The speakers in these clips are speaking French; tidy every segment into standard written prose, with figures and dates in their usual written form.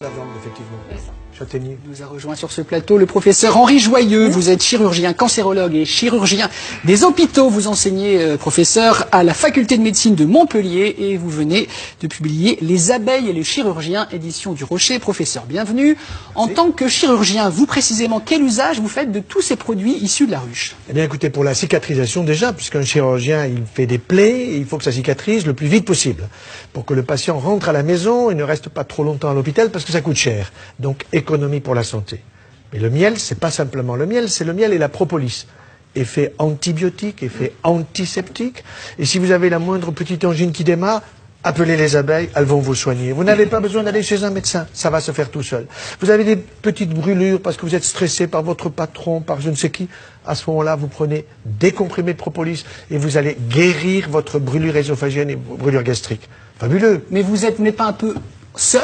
La viande, effectivement. C'est ça. Châtaignier. Nous a rejoint sur ce plateau le professeur Henri Joyeux. Vous êtes chirurgien, cancérologue et chirurgien des hôpitaux. Vous enseignez, professeur, à la faculté de médecine de Montpellier et vous venez de publier Les abeilles et les chirurgiens, édition du Rocher. Professeur, bienvenue. En tant que chirurgien, vous précisément, quel usage vous faites de tous ces produits issus de la ruche? Eh bien, écoutez, pour la cicatrisation déjà, puisqu'un chirurgien, il fait des plaies, et il faut que ça cicatrise le plus vite possible. Pour que le patient rentre à la maison et ne reste pas trop longtemps à l'hôpital parce que ça coûte cher. Donc, économie pour la santé. Mais le miel, c'est pas simplement le miel, c'est le miel et la propolis. Effet antibiotique, effet antiseptique. Et si vous avez la moindre petite angine qui démarre, appelez les abeilles, elles vont vous soigner. Vous n'avez pas besoin d'aller chez un médecin, ça va se faire tout seul. Vous avez des petites brûlures parce que vous êtes stressé par votre patron, par je ne sais qui. À ce moment-là, vous prenez des comprimés de propolis et vous allez guérir votre brûlure ésophagienne et brûlure gastrique. Fabuleux. Mais vous n'êtes pas un peu seul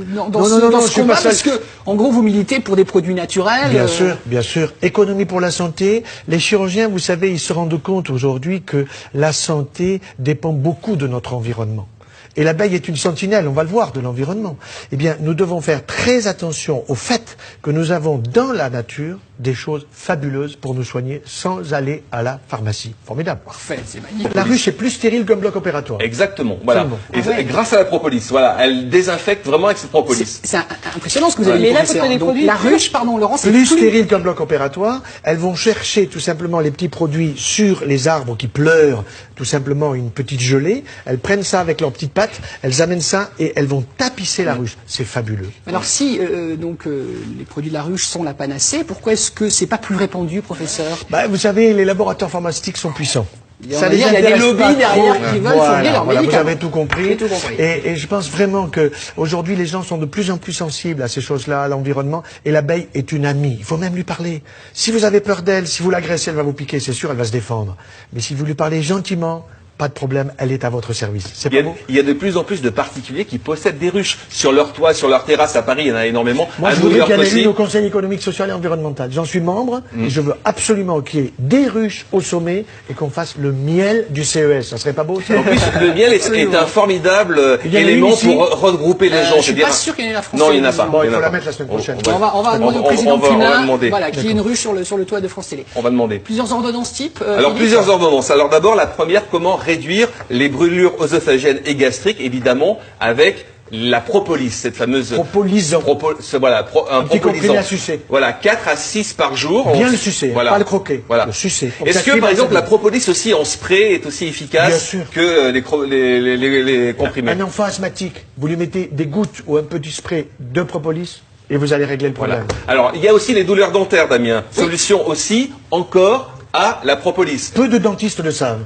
dans Non, ce je suis combat, pas seul. parce que, en gros, vous militez pour des produits naturels. Bien sûr, bien sûr. Économie pour la santé. Les chirurgiens, vous savez, ils se rendent compte aujourd'hui que la santé dépend beaucoup de notre environnement. Et l'abeille est une sentinelle, on va le voir, de l'environnement. Eh bien, nous devons faire très attention au fait que nous avons dans la nature des choses fabuleuses pour nous soigner sans aller à la pharmacie. Formidable. Parfait, c'est magnifique. La ruche est plus stérile qu'un bloc opératoire. Exactement, voilà. Absolument. Et, Ah ouais. et grâce à la propolis, voilà, elle désinfecte vraiment avec cette propolis. C'est impressionnant ce que vous avez dit, Mais là, professeur. vous prenez des Donc, produits la ruche, pardon, Laurent, c'est Plus stérile qu'un bloc opératoire, elles vont chercher tout simplement les petits produits sur les arbres qui pleurent, tout simplement une petite gelée. Elles prennent ça avec leurs petites pattes, elles amènent ça et elles vont tapisser la ruche. C'est fabuleux. Alors si les produits de la ruche sont la panacée, pourquoi est-ce que c'est pas plus répandu, professeur? Bah, vous savez, les laboratoires pharmaceutiques sont puissants. Il y a des intéresse lobbies pas derrière trop. qui veulent fournir leurs Vous médicaments. avez tout compris. J'ai tout compris. Et je pense vraiment que aujourd'hui, les gens sont de plus en plus sensibles à ces choses-là, à l'environnement. Et l'abeille est une amie. Il faut même lui parler. Si vous avez peur d'elle, si vous l'agressez, elle va vous piquer. C'est sûr, elle va se défendre. Mais si vous lui parlez gentiment, pas de problème, elle est à votre service. C'est pas beau? Il y a de plus en plus de particuliers qui possèdent des ruches sur leur toit, sur leur terrasse. À Paris, il y en a énormément. Moi, à je New voudrais York qu'il y en ait aussi. une au Conseil économique, social et environnemental. J'en suis membre et je veux absolument qu'il y ait des ruches au sommet et qu'on fasse le miel du CES. Ça serait pas beau, ça? En plus, le miel est un formidable Il y en a une élément ici. pour regrouper les gens. Je suis pas sûr qu'il y en ait la France. Non, il n'y en a pas. Bon, il y en faut a la pas. mettre la semaine prochaine. On va demander au on président va Cumin, demander. voilà, qu'il y ait une ruche sur le toit de France Télé. On va demander. Plusieurs ordonnances type. Alors, Philippe plusieurs ordonnances. Alors, d'abord, la première, comment réduire les brûlures œsophagiennes et gastriques, évidemment, avec la propolis, cette fameuse... Propolisant. Un petit comprimé propolisant. à sucer. Voilà, 4 à 6 par jour. Bien le sucer, pas le croquer. Voilà. Le sucer. Pour Est-ce ça que, crée par la exemple, la saveur. propolis aussi en spray est aussi Bien efficace sûr. que les comprimés? Un enfant asthmatique, vous lui mettez des gouttes ou un petit spray de propolis et vous allez régler le Voilà. problème. Alors, il y a aussi les douleurs dentaires, Damien. Solution aussi, encore, à la propolis. Peu de dentistes le savent.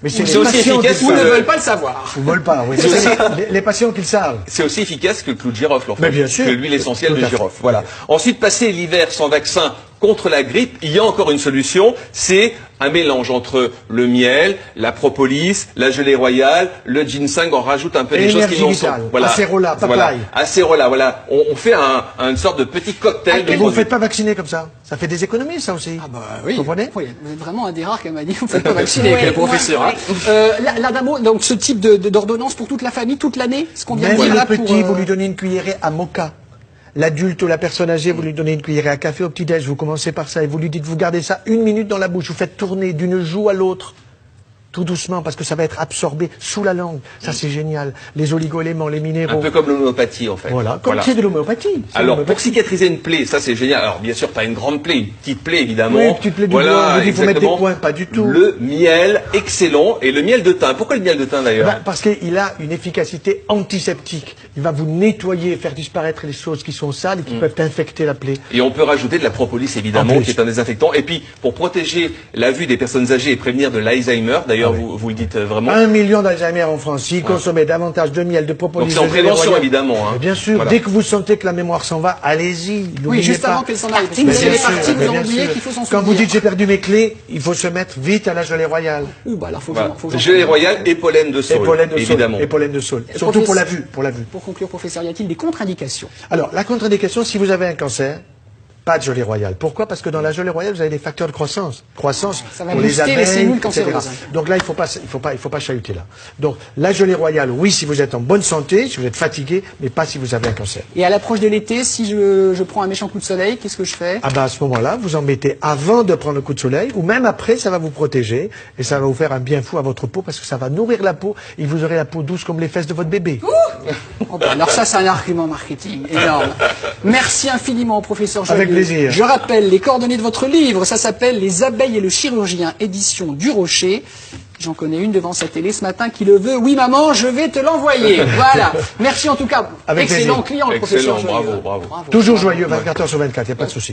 Mais c'est C'est les aussi patients efficace qui Ou le ne savent. veulent pas le savoir. Ils ne veulent pas, oui. C'est les patients qui le savent. C'est aussi efficace que le clou de girofle, en fait. Mais bien sûr. Que l'huile essentielle Tout de à fait. girofle. Voilà. Ensuite, passer l'hiver sans vaccin contre la grippe, il y a encore une solution, c'est un mélange entre le miel, la propolis, la gelée royale, le ginseng, on rajoute un peu des choses qui Énergie n'en sont. vitale. Acérola, papaye. Acérola, voilà. On fait une sorte de petit cocktail de Et vous ne produits. faites pas vacciner comme ça. Ça fait des économies, ça aussi. Ah bah oui. Vous comprenez? Oui, vous êtes vraiment un des rares qui m'a dit vous ne faites pas vacciner avec Oui, le professeur. oui. Là, d'un mot, donc ce type d'ordonnance pour toute la famille, toute l'année, ce qu'on vient de Même dire le là petit, pour, vous lui donnez une cuillerée à mocha. L'adulte ou la personne âgée, vous lui donnez une cuillerée à café au petit-déj. Vous commencez par ça et vous lui dites, vous gardez ça 1 minute dans la bouche. Vous faites tourner d'une joue à l'autre. Tout doucement, parce que ça va être absorbé sous la langue. Ça, c'est génial. Les oligo-éléments, les Un minéraux. peu comme l'homéopathie, en fait. Voilà. Comme c'est de l'homéopathie. C'est Alors, pour l'homéopathie. cicatriser une plaie, ça c'est génial. Alors, bien sûr, pas une grande plaie, une petite plaie, évidemment. Oui, une petite plaie du doigt, on vous dit, faut mettre des exactement. points, pas du tout. Le miel, excellent. Et le miel de thym. Pourquoi le miel de thym, d'ailleurs? Ben, parce qu'il a une efficacité antiseptique. Il va vous nettoyer, faire disparaître les choses qui sont sales et qui peuvent infecter la plaie. Et on peut rajouter de la propolis, évidemment, En plus. qui est un désinfectant. Et puis, pour protéger la vue des personnes âgées et prévenir de l'Alzheimer, d'ailleurs, Ah oui. vous le dites vraiment. 1 million d'Alzheimer en France. S'ils consommaient davantage de miel, de propolis, Donc c'est en de gelée prévention, royale. évidemment, hein. Mais bien sûr, Voilà. dès que vous sentez que la mémoire s'en va, allez-y. Oui, n'oubliez juste pas. avant qu'elle s'en aille. Parce Mais que bien si elle est sûr, partie, vous mais en bien oubliez sûr. qu'il faut s'en Quand vous souvenir. dites j'ai perdu mes clés, il faut se mettre vite à la gelée royale. Ouh, bah alors faut que Voilà. faut que j'en Gelée prenne. royale et pollen de Et saule, pollen de saule. évidemment. Et pollen de saule. Et Surtout pour la professeur- vue, pour la vue. Pour conclure, professeur, y a-t-il des contre-indications? Alors, la contre-indication, si vous avez un cancer, pas de gelée royale. Pourquoi? Parce que dans la gelée royale, vous avez des facteurs de croissance. Croissance Ça va pour les booster les abeilles, cellules etc. cancéreuses. Donc là, il faut pas chahuter là. Donc, la gelée royale, oui, si vous êtes en bonne santé, si vous êtes fatigué, mais pas si vous avez un cancer. Et à l'approche de l'été, si je prends un méchant coup de soleil, qu'est-ce que je fais? Ah ben à ce moment-là, vous en mettez avant de prendre le coup de soleil, ou même après, ça va vous protéger, et ça va vous faire un bien fou à votre peau, parce que ça va nourrir la peau, et vous aurez la peau douce comme les fesses de votre bébé. Oh ben, alors ça, c'est un argument marketing énorme. Merci infiniment, professeur Joyeux. Avec plaisir. Je rappelle les coordonnées de votre livre. Ça s'appelle Les abeilles et le chirurgien, édition du Rocher. J'en connais une devant sa télé ce matin qui le veut. Oui, maman, je vais te l'envoyer. Voilà. Merci en tout cas. Avec Excellent plaisir. client, le professeur Excellent, Joyeux. bravo. Toujours joyeux, 24 heures sur 24, il n'y a pas de souci.